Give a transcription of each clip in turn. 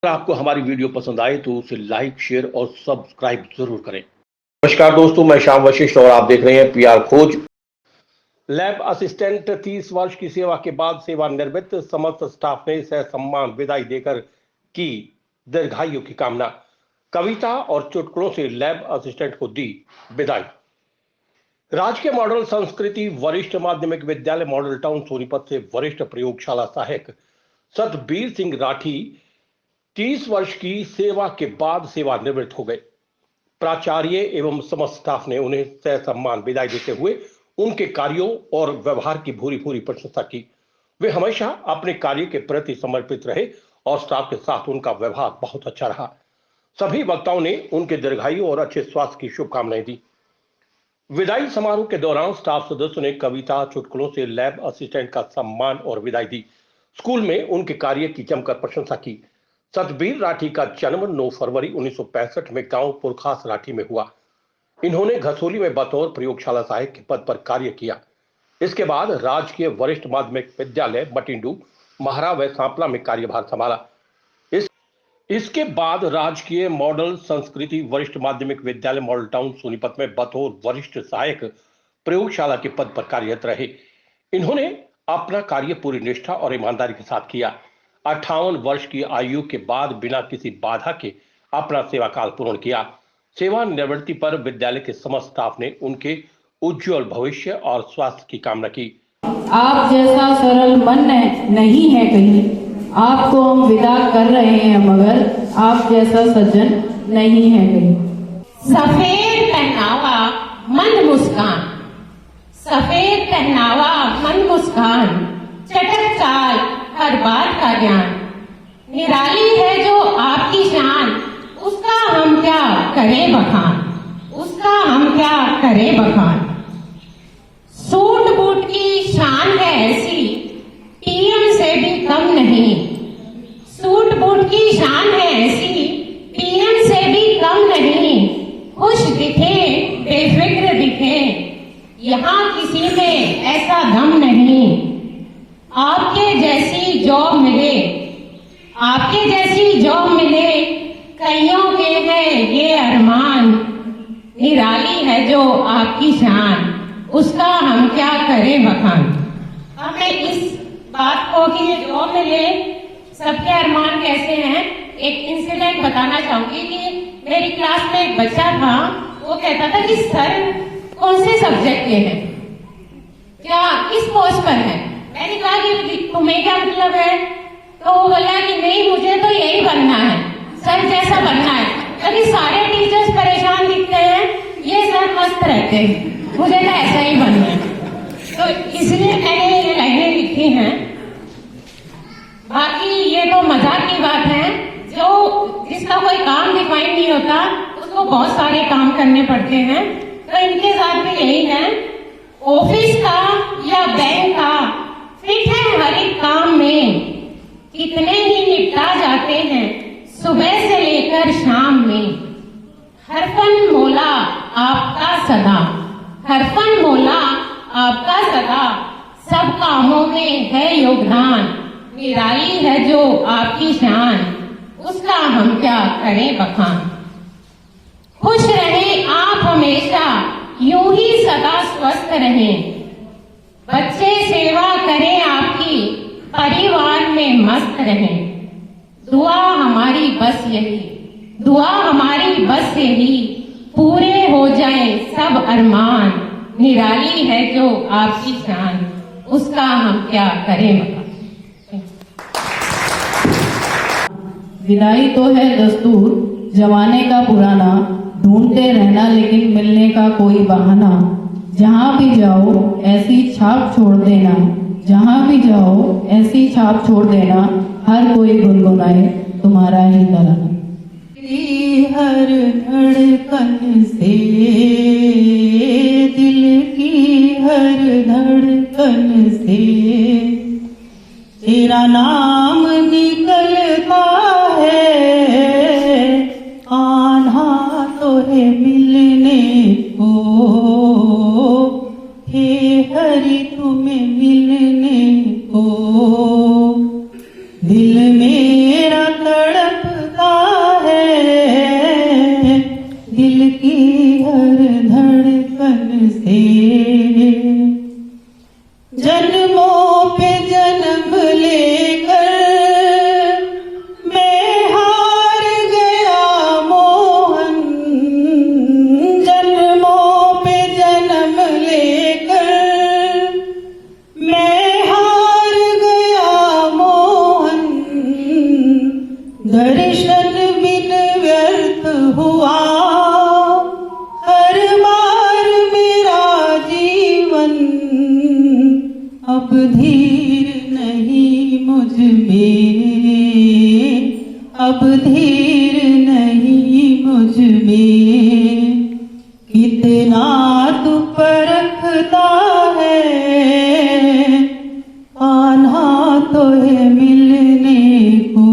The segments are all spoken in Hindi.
अगर आपको हमारी वीडियो पसंद आए तो उसे लाइक, शेयर और सब्सक्राइब जरूर करें। नमस्कार दोस्तों, मैं श्याम वशिष्ठ और आप देख रहे हैं पीआर खोज। लैब असिस्टेंट 30 वर्ष की सेवा के बाद सेवानिवृत्त, समस्त स्टाफ ने सम्मान विदाई देकर की दीर्घायु की कामना। कविता और चुटकुलों से लैब असिस्टेंट को दी विदाई। राजकीय मॉडल संस्कृति वरिष्ठ माध्यमिक विद्यालय मॉडल टाउन सोनीपत से वरिष्ठ प्रयोगशाला सहायक सतबीर सिंह राठी 30 वर्ष की सेवा के बाद सेवानिवृत्त हो गए। प्राचार्य एवं समस्त स्टाफ ने उन्हें सम्मान विदाई देते हुए उनके कार्यों और व्यवहार की भूरी भूरी प्रशंसा की। वे हमेशा अपने कार्य के प्रति समर्पित रहे और स्टाफ के साथ उनका व्यवहार बहुत अच्छा रहा। सभी वक्ताओं ने उनके दीर्घायु और अच्छे स्वास्थ्य की शुभकामनाएं दी। विदाई समारोह के दौरान स्टाफ सदस्यों ने कविता चुटकुलों से लैब असिस्टेंट का सम्मान और विदाई दी। स्कूल में उनके कार्य की जमकर प्रशंसा की। सतबीर राठी का जन्म 9 फरवरी 1965 में गांव पुरखास राठी में हुआ। इन्होंने घसोली में बतौर प्रयोगशाला सहायक के पद पर कार्य किया। इसके बाद राजकीय वरिष्ठ माध्यमिक विद्यालय बटिंडू, महारा व सांपला में कार्यभार संभाला। इसके बाद राजकीय मॉडल संस्कृति वरिष्ठ माध्यमिक विद्यालय मॉडल टाउन सोनीपत में बतौर वरिष्ठ सहायक प्रयोगशाला के पद पर कार्यरत रहे। इन्होंने अपना कार्य पूरी निष्ठा और ईमानदारी के साथ किया। 58 वर्ष की आयु के बाद बिना किसी बाधा के अपना सेवा काल पूर्ण किया। सेवानिवृत्ति पर विद्यालय के समस्त स्टाफ ने उनके उज्जवल भविष्य और स्वास्थ्य की कामना की। आप जैसा सरल मन नहीं है कहीं, आपको हम विदा कर रहे हैं, मगर आप जैसा सज्जन नहीं है कहीं। सफेद पहनावा मंद मुस्कान, सफेद पहनावा मंद मुस्कान, चटक चाल हर बात का ज्ञान, निराली है जो आपकी शान, उसका हम क्या करें बखान, उसका हम क्या करें बखान। सूट बूट की शान है ऐसी, पीएम से भी कम नहीं, सूट बूट की शान है ऐसी, पीएम से भी कम नहीं। खुश दिखे बेफिक्र दिखे, यहाँ किसी में ऐसा दम नहीं। आपके जैसी जॉब मिले, आपके जैसी जॉब मिले, कईयों के हैं ये अरमान, निराली है जो आपकी शान, उसका हम क्या करें बखान। अब मैं इस बात को कि जॉब मिले सबके अरमान कैसे हैं, एक इंसिडेंट बताना चाहूंगी कि मेरी क्लास में एक बच्चा था, वो कहता था कि सर कौन से सब्जेक्ट के हैं, क्या किस पोस्ट पर है। मैंने कहा कि तुम्हें क्या मतलब है, तो वो बोला कि नहीं मुझे तो यही बनना है, सर जैसा बनना है। क्योंकि सारे टीचर्स परेशान दिखते हैं, ये सर मस्त रहते हैं, मुझे तो ऐसा ही बनना है। तो इसलिए मैंने ये लाइनें लिखी हैं। बाकी ये तो मजाक की बात है, जो जिसका कोई काम डिफाइन नहीं होता उसको बहुत सारे काम करने पड़ते हैं। तो इनके साथ भी यही है, ऑफिस का या बैंक का फिट है हर एक काम में, कितने ही निपटा जाते हैं सुबह से लेकर शाम में। हर फन मौला आपका सदा, हर फन मौला आपका सदा, सब कामों में है योगदान, निराली है जो आपकी शान, उसका हम क्या करें बखान। खुश रहें आप हमेशा, यूं ही सदा स्वस्थ रहें, बच्चे सेवा करें आपकी, परिवार में मस्त रहें। दुआ हमारी बस यही, दुआ हमारी बस यही, पूरे हो जाए सब अरमान, निराली है जो आपकी शान, उसका हम क्या करें। विदाई तो है दस्तूर जमाने का पुराना, ढूंढते रहना लेकिन मिलने का कोई बहाना। जहाँ भी जाओ ऐसी छाप छोड़ देना, जहाँ भी जाओ ऐसी छाप छोड़ देना, हर कोई गुनगुनाए तुम्हारा ही तराना। हर धड़कन से, दिल की हर धड़कन से, तेरा नाम निकलता है, आना तो है मिलने को, हे हरि तुम्हें मिलने को। दिल मेरा तड़प दिल की हर धड़कन से। जन्मों पे जन्म लेकर मैं हार गया मोहन, जन्मों पे जन्म लेकर मैं हार गया मोहन, दर्शन बिन व्यर्थ हुआ हर बार मेरा जीवन, अब धीर नहीं मुझ में, अब धीर नहीं मुझ में, कितना तू परखता है कान्हा तोहे मिलने को,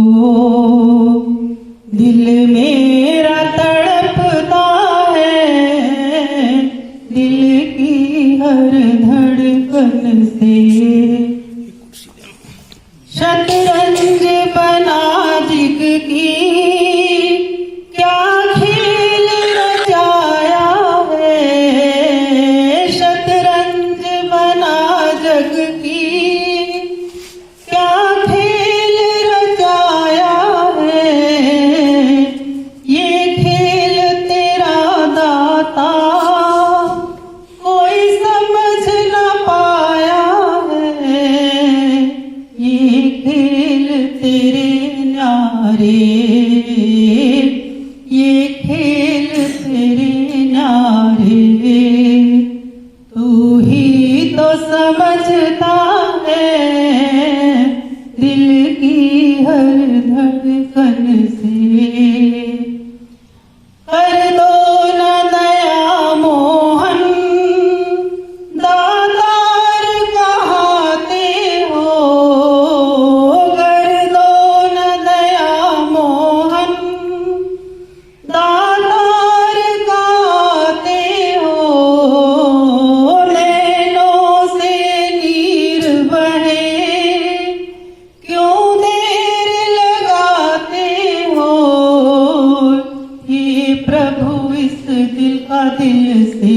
दिल मेरा तड़पता है दिल की हर धड़कन से। शतरंज बना जिग की क्या खेल रचाया है, शतरंज बना जग की क्या खेल रचाया है, ये खेल तेरा दाता कोई समझ न पाया है, ये खेल तेरे न्यारे, ये खेल तेरे न्यारे, तू ही तो समझता है दिल की हर धड़कन से। कर दो न दया मोहन दातार कहाते हो, कर दो न दया मोहन दातार कहाते हो, नैनों से नीर बहे क्यों देर लगाते हो, हे प्रभु इस दिल का दिल से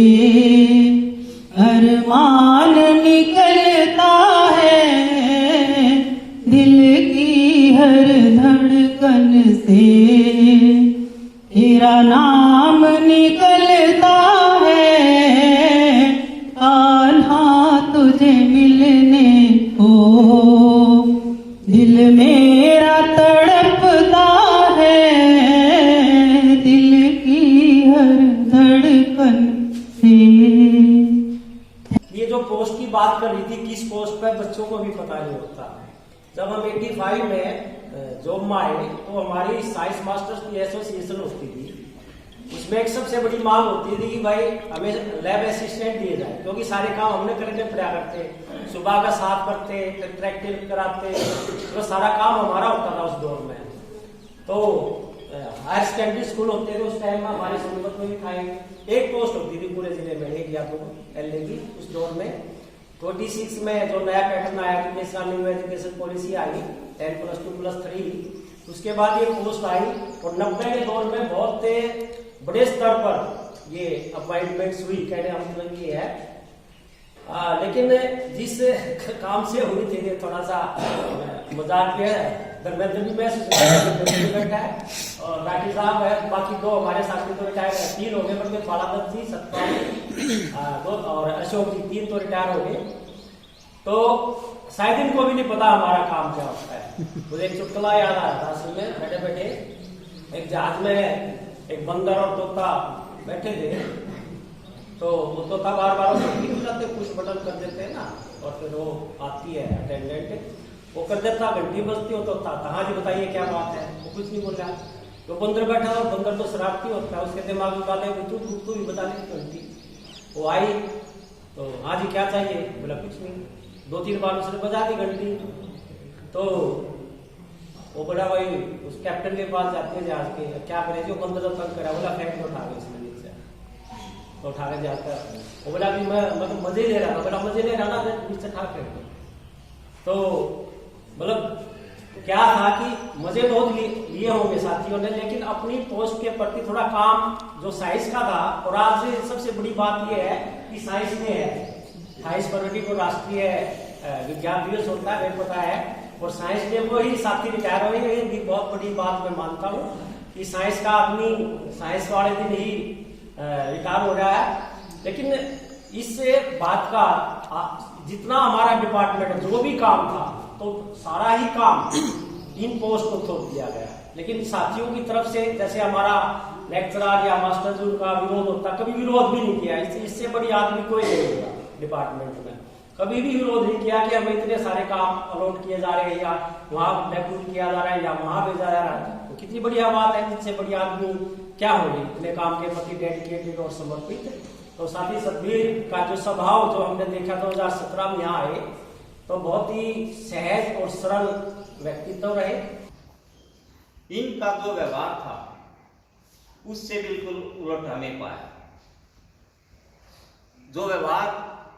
अरमान निकलता है दिल की हर धड़कन से, तेरा नाम निकलता है कान्हा तुझे मिलने को, दिल मेरा तड़पता है दिल की हर धड़कन से। ये जो पोस्ट की बात कर रही थी, किस पोस्ट पे बच्चों को भी पता नहीं होता। जब हम 85 में जॉब में आए तो हमारी साइंस मास्टर्स की एसोसिएशन होती थी, उसमें एक सबसे बड़ी मांग होती थी कि भाई हमें लैब असिस्टेंट दिए जाए, क्योंकि सारे काम हमने करके पड़ा करते, सुबह का साफ करते, फिर प्रैक्टिस कराते, तो सारा काम हमारा होता था उस दौर में। तो हायर सेकेंडरी स्कूल होते थे उस टाइम में, हमारे सोनीपत में भी था, एक पोस्ट होती थी पूरे जिले में, एक या दो एलए की उस दौर में। 26 में जो नया पैटर्न आया, न्यू एजुकेशन पॉलिसी आई 10+2+3, उसके बाद ये पोस्ट आई, और 90 के दौर में बहुत बड़े स्तर पर ये अपॉइंटमेंट्स हुई, कहने का मतलब ये है। लेकिन जिस काम से हुई थी थोड़ा सा मजाक है, धर्मेंद्र भी बैठा है और राठी साहब है, बाकी दो हमारे साथी तो रिटायर है, 3 हो गए, बल्कि बालादत्त जी, सतपाल दो और अशोक जी, 3 तो रिटायर हो गए। तो शायद इनको भी नहीं पता हमारा काम क्या होता है। मुझे एक चुटकुला याद आ रहा था, असल में बैठे बैठे एक जहाज में एक बंदर और तोता बैठे थे, तो वो तोता बार बार पुश बटन कर देते हैं ना, और फिर वो आती है अटेंडेंट, वो कर देता, घंटी बजती हो, तोता कहाँ जी बताइए क्या बात है, वो कुछ नहीं बोल रहा। तो बंदर बैठा, और बंदर तो शरारती होता है, उसके दिमाग में बात है तू भी बता दे घंटी। वो आई तो हाँ जी क्या चाहिए, बोला कुछ नहीं, 2-3 बार उसने बजा दी घंटी। तो वो बड़ा भाई उस कैप्टन के पास जाते हैं जहाज के, क्या करे जो बंदर तो तंग करा, बोला फेंक उठा गए इसने नीचे, तो उठा के जाता है। वो बोला कि मैं मतलब मजे ले रहा था, बोला मजे ले रहा ना नीचे ठा फेंक। तो मतलब क्या था कि मजे बहुत लिए होंगे साथियों ने, लेकिन अपनी पोस्ट के प्रति थोड़ा काम जो साइंस का था। और आज सबसे बड़ी बात यह है कि साइंस में है 28 फरवरी को राष्ट्रीय विज्ञान दिवस होता है, मेरे पता है। और साइंस में वो ही साथी रिटायर हुए, ये भी बहुत बड़ी बात मैं मानता हूँ कि साइंस का आदमी साइंस वाले दिन ही रिटायर हो रहा है। लेकिन इस बात का जितना हमारा डिपार्टमेंट जो भी काम था तो सारा ही काम इन पोस्ट को थोप दिया गया। लेकिन साथियों की तरफ से जैसे हमारा लेक्चरर या मास्टर जी का विरोध होता, कभी विरोध भी नहीं किया। इससे बड़ी आदमी कोई नहीं होगा डिपार्टमेंट में, कभी भी विरोध नहीं किया कि हमें इतने सारे काम अलॉट किए जा रहे हैं या वहां महफूज किया जा रहा है या वहां भेजा जा रहा है। तो कितनी बढ़िया बात है, जिससे बड़ी आदमी क्या होगी इतने काम के प्रति डेडिकेटेड और समर्पित। तो साथ ही सतबीर का जो स्वभाव जो हमने देखा 2017 में यहाँ आए तो बहुत ही सहज और सरल व्यक्तित्व रहे। इनका जो व्यवहार था उससे बिल्कुल उलट हमें पाया। जो व्यवहार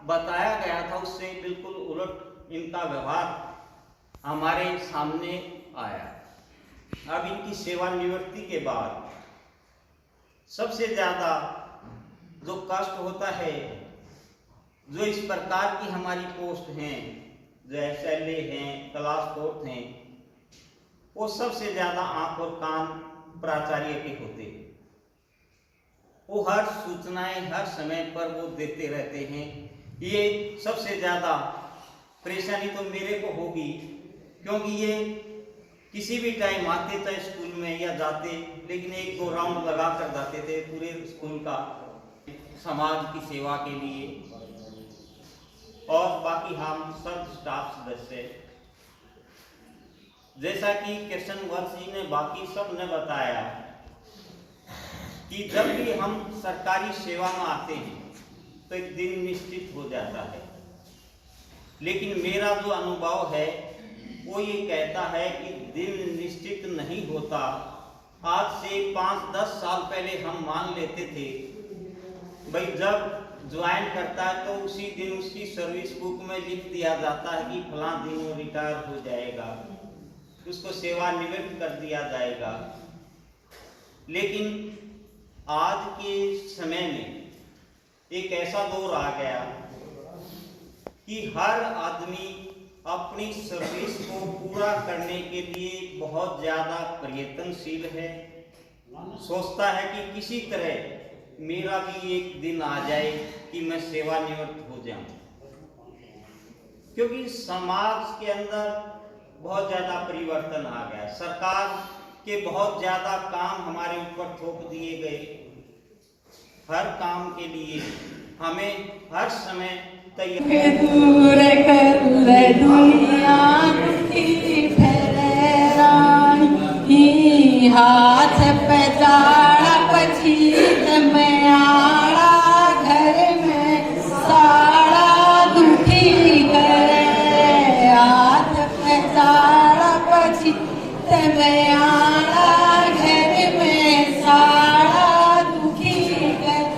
बताया गया था उससे बिल्कुल उलट इनका व्यवहार हमारे सामने आया। अब इनकी सेवानिवृत्ति के बाद सबसे ज्यादा जो कष्ट होता है, जो इस प्रकार की हमारी पोस्ट हैं, जो SLA हैं, क्लास 4 हैं, वो सबसे ज्यादा आंख और कान प्राचार्य के होते हैं। वो हर सूचनाएं हर समय पर वो देते रहते हैं। ये सबसे ज्यादा परेशानी तो मेरे को होगी, क्योंकि ये किसी भी टाइम आते थे स्कूल में या जाते, लेकिन 1-2 राउंड लगा कर जाते थे पूरे स्कूल का समाज की सेवा के लिए। और बाकी हम सब स्टाफ सदस्य, जैसा कि कृष्ण वत्स जी ने बाकी सब ने बताया कि जब भी हम सरकारी सेवा में आते हैं तो एक दिन निश्चित हो जाता है। लेकिन मेरा जो अनुभव है वो ये कहता है कि दिन निश्चित नहीं होता। आज से 5-10 साल पहले हम मान लेते थे भाई जब ज्वाइन करता है तो उसी दिन उसकी सर्विस बुक में लिख दिया जाता है कि फलां दिन वो रिटायर हो जाएगा, उसको सेवानिवृत्त कर दिया जाएगा। लेकिन आज के समय में एक ऐसा दौर आ गया कि हर आदमी अपनी सर्विस को पूरा करने के लिए बहुत ज्यादा प्रयत्नशील है। सोचता है कि किसी तरह मेरा भी एक दिन आ जाए कि मैं सेवानिवृत्त हो जाऊं, क्योंकि समाज के अंदर बहुत ज्यादा परिवर्तन आ गया। सरकार के बहुत ज्यादा काम हमारे ऊपर थोप दिए गए। हर काम के लिए हमें हर समय तैयार दूर कर ले दुनिया की फैलानी, हाथ पे जाड़ा पछीत में आड़ा, घर में साड़ा दुखी करे। हाथ पे जाड़ा पछीत में आड़ा, घर में साड़ा दुखी करे।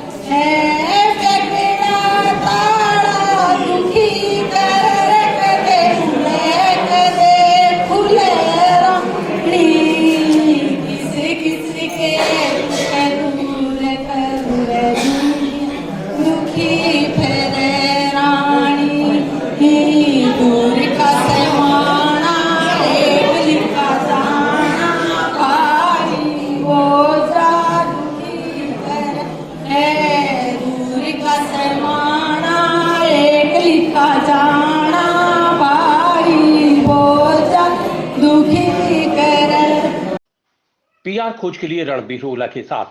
PR खोज के लिए रणबीर ओला के साथ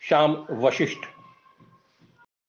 श्याम वशिष्ठ।